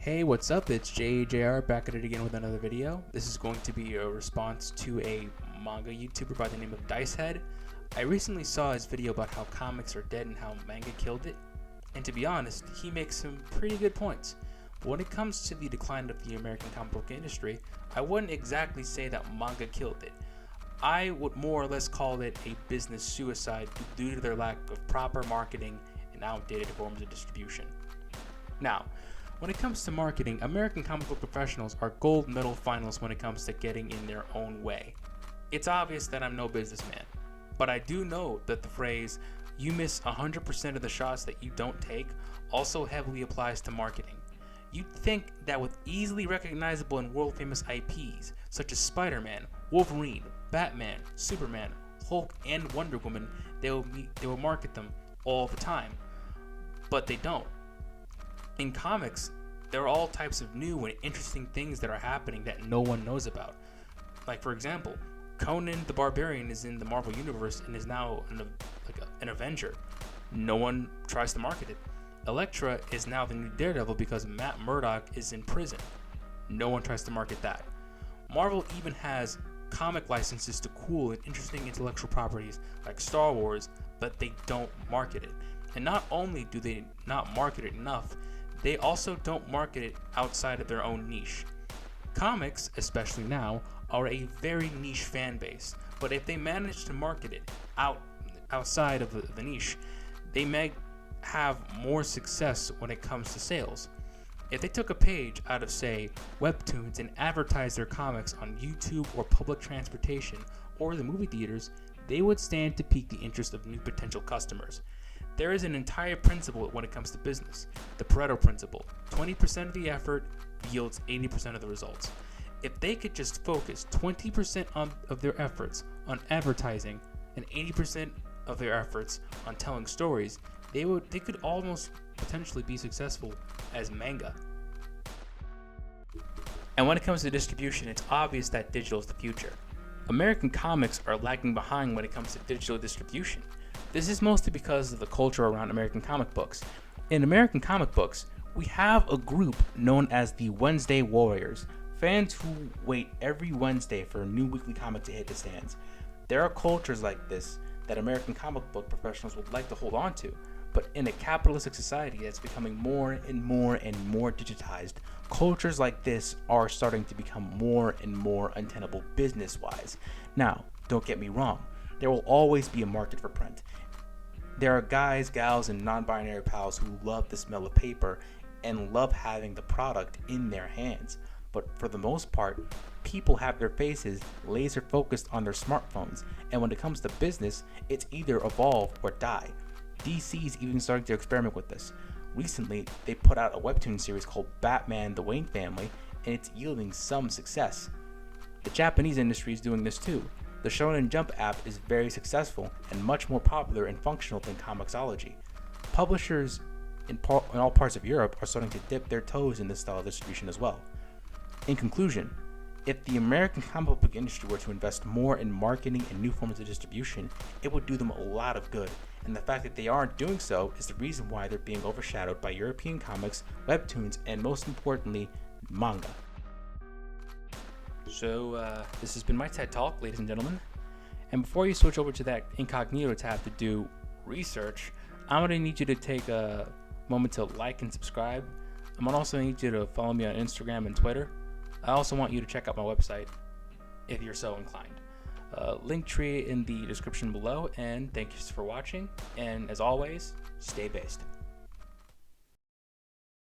Hey, what's up? It's JJR back at it again with another video. This is going to be a response to a manga YouTuber by the name of DiceHead. I recently saw his video about how comics are dead and how manga killed it. And to be honest, he makes some pretty good points. But when it comes to the decline of the American comic book industry, I wouldn't exactly say that manga killed it. I would more or less call it a business suicide due to their lack of proper marketing and outdated forms of distribution. Now, when it comes to marketing, American comic book professionals are gold medal finalists when it comes to getting in their own way. It's obvious that I'm no businessman, but I do know that the phrase, "you miss 100% of the shots that you don't take," also heavily applies to marketing. You'd think that with easily recognizable and world-famous IPs, such as Spider-Man, Wolverine, Batman, Superman, Hulk, and Wonder Woman, they will market them all the time, but they don't. In comics, there are all types of new and interesting things that are happening that no one knows about. Like, for example, Conan the Barbarian is in the Marvel Universe and is now an Avenger. No one tries to market it. Elektra is now the new Daredevil because Matt Murdock is in prison. No one tries to market that. Marvel even has comic licenses to cool and interesting intellectual properties like Star Wars, but they don't market it. And not only do they not market it enough, they also don't market it outside of their own niche. Comics, especially now, are a very niche fan base, but if they manage to market it outside of the niche, they may have more success when it comes to sales. If they took a page out of, say, webtoons and advertised their comics on YouTube or public transportation or the movie theaters, they would stand to pique the interest of new potential customers. There is an entire principle when it comes to business, the Pareto principle. 20% of the effort yields 80% of the results. If they could just focus 20% of their efforts on advertising and 80% of their efforts on telling stories, they could almost potentially be successful as manga. And when it comes to distribution, it's obvious that digital is the future. American comics are lagging behind when it comes to digital distribution. This is mostly because of the culture around American comic books. In American comic books, we have a group known as the Wednesday Warriors, fans who wait every Wednesday for a new weekly comic to hit the stands. There are cultures like this that American comic book professionals would like to hold on to, but in a capitalistic society that's becoming more and more digitized, cultures like this are starting to become more and more untenable business-wise. Now, don't get me wrong, there will always be a market for print. There are guys, gals, and non-binary pals who love the smell of paper and love having the product in their hands. But for the most part, people have their faces laser focused on their smartphones, and when it comes to business, it's either evolve or die. DC's even starting to experiment with this. Recently, they put out a webtoon series called Batman: The Wayne Family, and it's yielding some success. The Japanese industry is doing this too. The Shonen Jump app is very successful and much more popular and functional than Comixology. Publishers in all parts of Europe are starting to dip their toes in this style of distribution as well. In conclusion, if the American comic book industry were to invest more in marketing and new forms of distribution, it would do them a lot of good. And the fact that they aren't doing so is the reason why they're being overshadowed by European comics, webtoons, and most importantly, manga. So this has been my TED Talk, ladies and gentlemen. And before you switch over to that incognito tab to do research, I'm going to need you to take a moment to like and subscribe. I'm going to also need you to follow me on Instagram and Twitter. I also want you to check out my website if you're so inclined. Linktree in the description below, and thank you for watching. And as always, stay based.